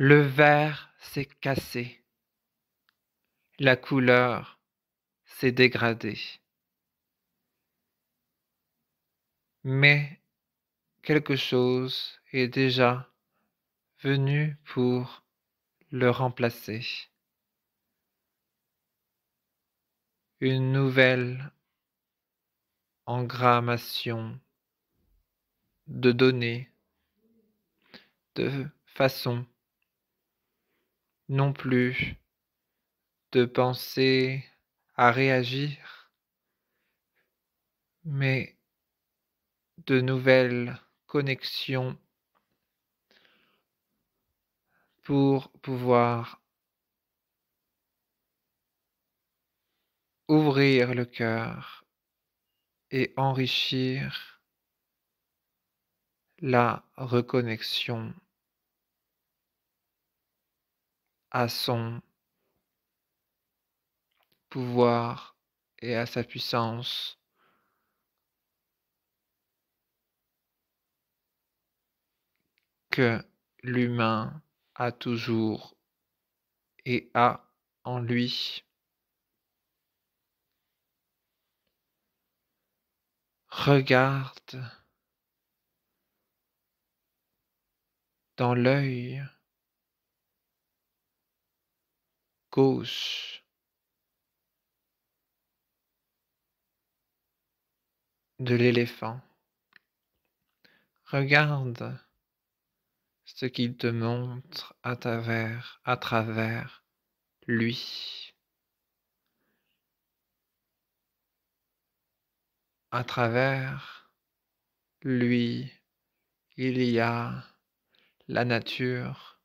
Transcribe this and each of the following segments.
Le verre s'est cassé, la couleur s'est dégradée. Mais quelque chose est déjà venu pour le remplacer. Une nouvelle engrammation de données, de façon, non plus de penser à réagir, mais de nouvelles connexions pour pouvoir ouvrir le cœur et enrichir la reconnexion à son pouvoir et à sa puissance que l'humain a toujours et a en lui. Regarde dans l'œil gauche de l'éléphant. Regarde ce qu'il te montre à travers lui. À travers lui, il y a la nature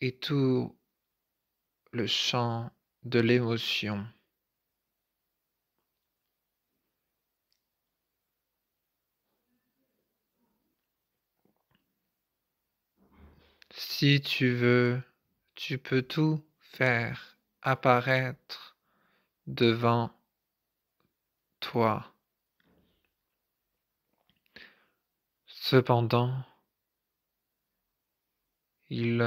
et tout le champ de l'émotion. Si tu veux, tu peux tout faire apparaître devant toi. Cependant, il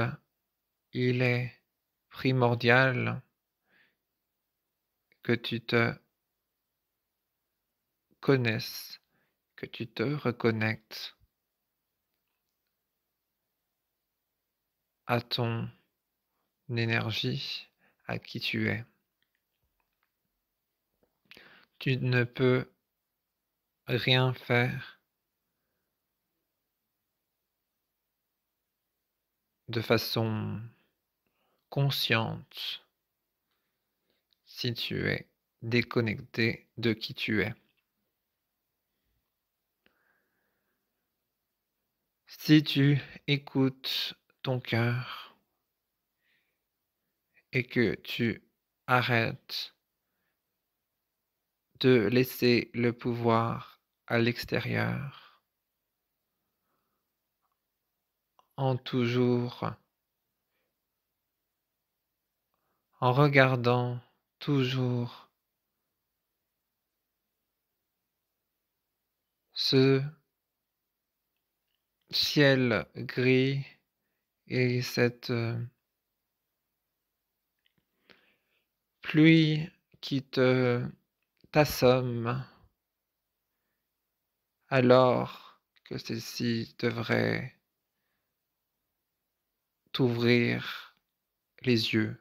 est primordial que tu te connaisses, que tu te reconnectes à ton énergie, à qui tu es. Tu ne peux rien faire de façon consciente si tu es déconnecté de qui tu es. Si tu écoutes ton cœur et que tu arrêtes de laisser le pouvoir à l'extérieur, en regardant toujours ce ciel gris et cette pluie qui t'assomme alors que celle-ci devrait t'ouvrir les yeux.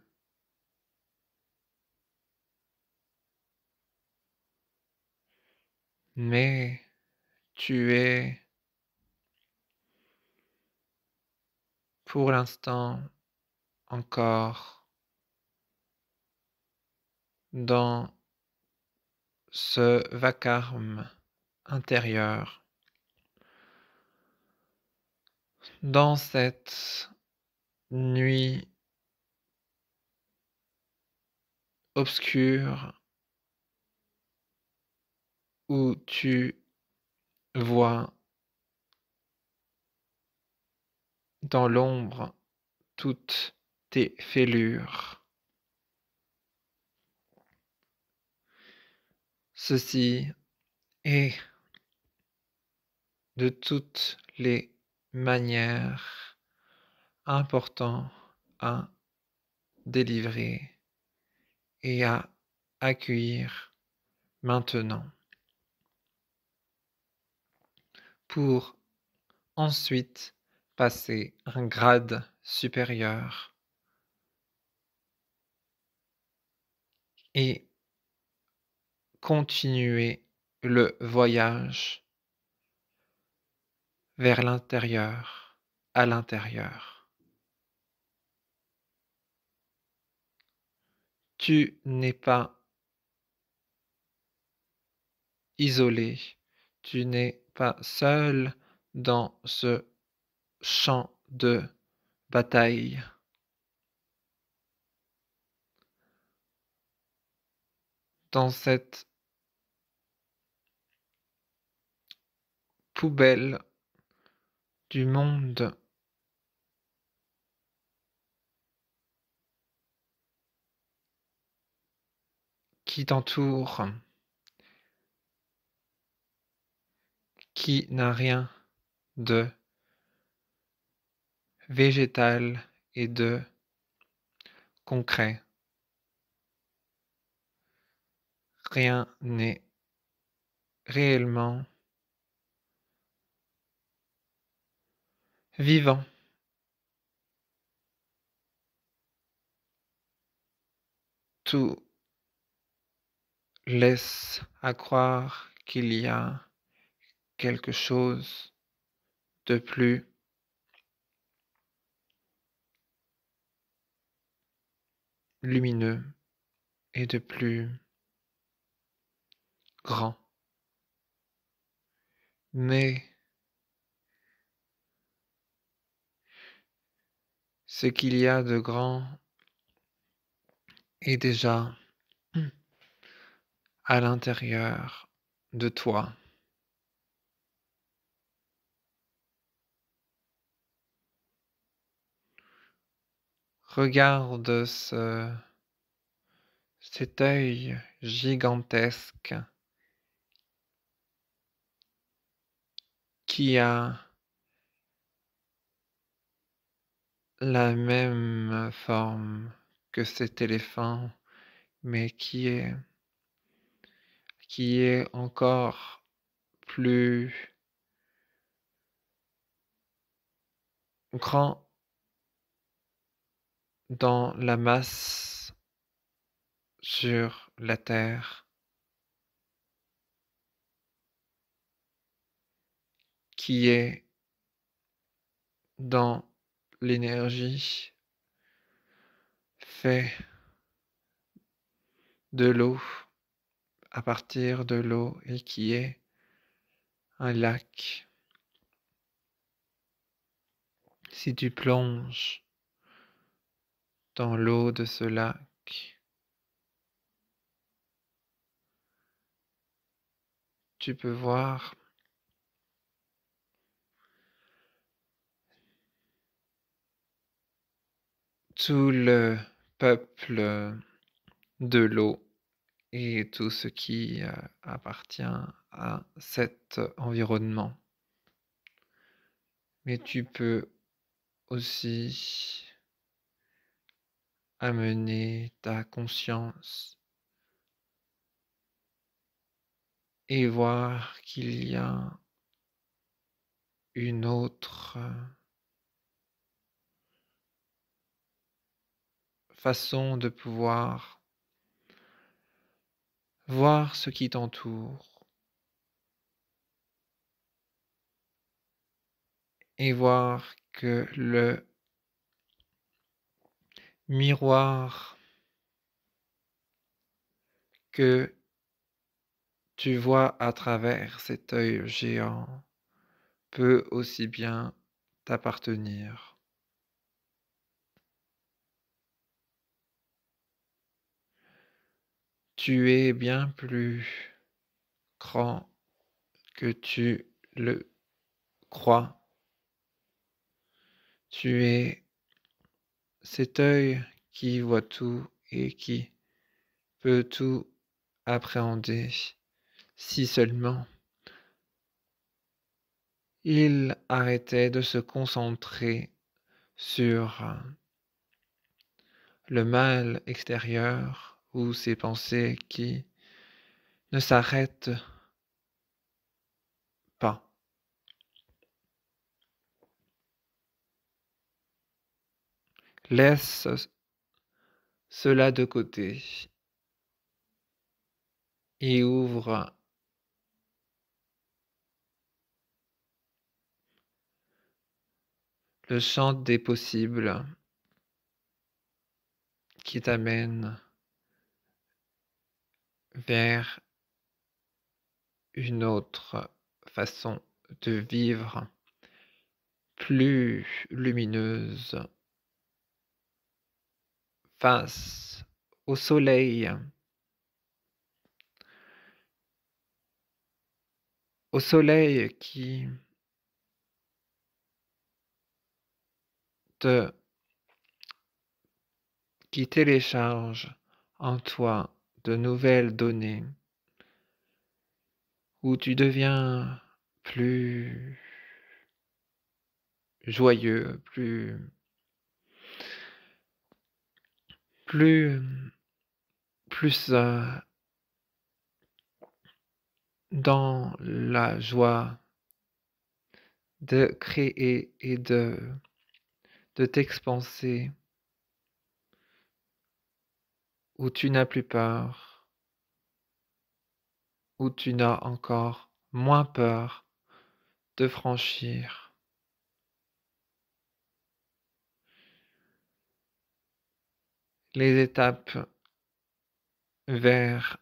Mais tu es pour l'instant encore dans ce vacarme intérieur, dans cette nuit obscure où tu vois dans l'ombre toutes tes fêlures. Ceci est de toutes les manières important à délivrer et à accueillir maintenant pour ensuite passer un grade supérieur et continuer le voyage vers l'intérieur, à l'intérieur. Tu n'es pas isolé, tu n'es pas seul dans ce champ de bataille. Dans cette poubelle du monde qui t'entoure, qui n'a rien de végétal et de concret. Rien n'est réellement vivant. Tout laisse à croire qu'il y a quelque chose de plus lumineux et de plus grand. Mais ce qu'il y a de grand est déjà à l'intérieur de toi. Regarde cet œil gigantesque qui a la même forme que cet éléphant, mais qui est encore plus grand dans la masse sur la terre, qui est dans l'énergie, fait de l'eau, à partir de l'eau, et qui est un lac. Si tu plonges dans l'eau de ce lac, tu peux voir tout le peuple de l'eau et tout ce qui appartient à cet environnement. Mais tu peux aussi amener ta conscience et voir qu'il y a une autre façon de pouvoir voir ce qui t'entoure et voir que le miroir que tu vois à travers cet œil géant peut aussi bien t'appartenir. Tu es bien plus grand que tu le crois. Tu es cet œil qui voit tout et qui peut tout appréhender si seulement il arrêtait de se concentrer sur le mal extérieur ou ces pensées qui ne s'arrêtent pas. Laisse cela de côté et ouvre le champ des possibles qui t'amène vers une autre façon de vivre, plus lumineuse, face au soleil te qui télécharge en toi de nouvelles données, où tu deviens plus joyeux, plus, plus dans la joie de créer et de t'expanser, où tu n'as plus peur, où tu n'as encore moins peur de franchir les étapes vers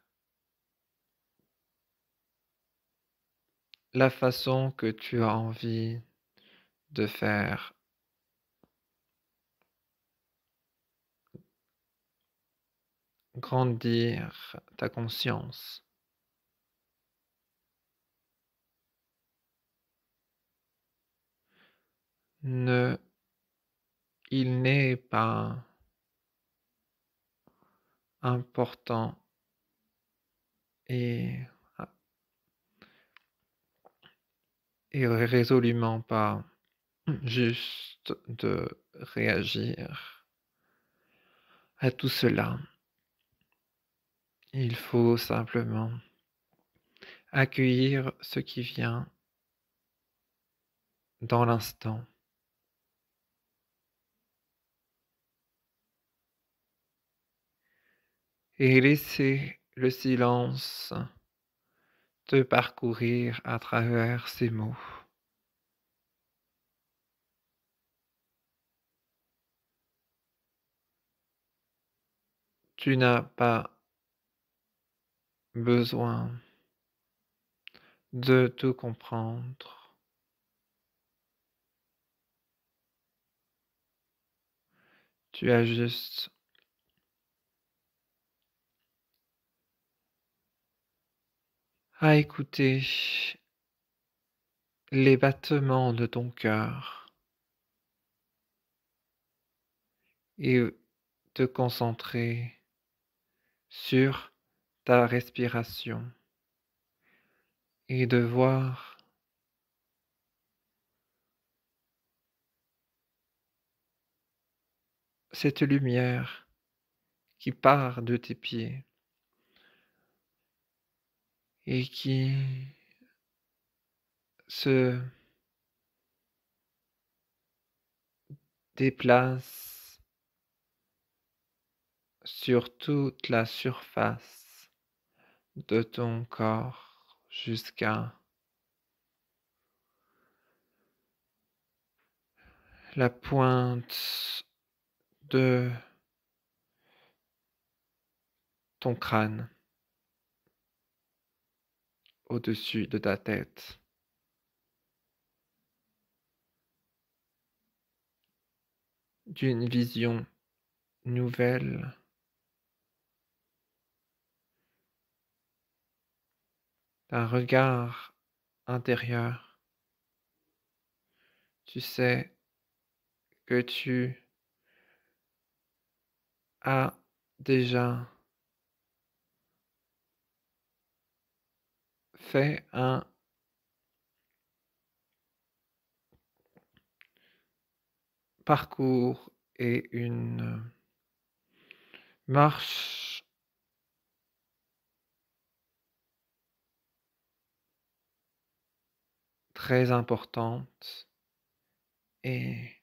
la façon que tu as envie de faire grandir ta conscience. Ne, il n'est pas important et, et résolument pas juste de réagir à tout cela. Il faut simplement accueillir ce qui vient dans l'instant et laisser le silence te parcourir à travers ces mots. Tu n'as pas besoin de tout comprendre. Tu as juste à écouter les battements de ton cœur et te concentrer sur ta respiration et de voir cette lumière qui part de tes pieds et qui se déplace sur toute la surface de ton corps jusqu'à la pointe de ton crâne au-dessus de ta tête. D'une vision nouvelle, d'un regard intérieur. Tu sais que tu as déjà fait parcours et une marche très importante et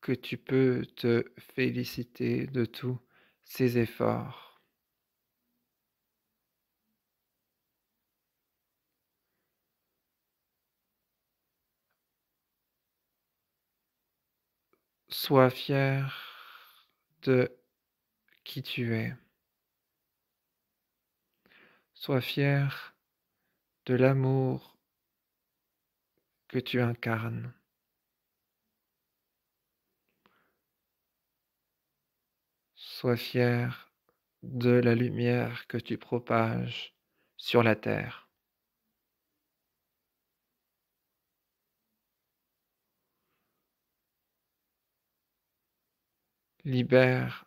que tu peux te féliciter de tous ces efforts. Sois fier de qui tu es. Sois fier de l'amour que tu incarnes. Sois fier de la lumière que tu propages sur la terre. Libère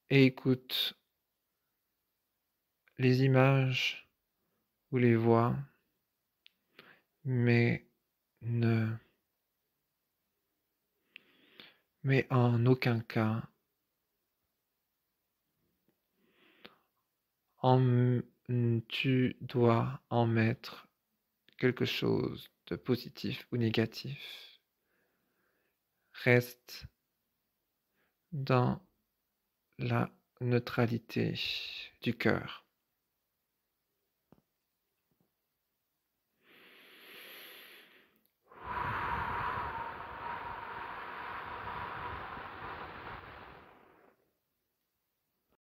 et écoute les images ou les voix, mais ne mais en aucun cas tu dois en mettre quelque chose de positif ou négatif. Reste dans la neutralité du cœur.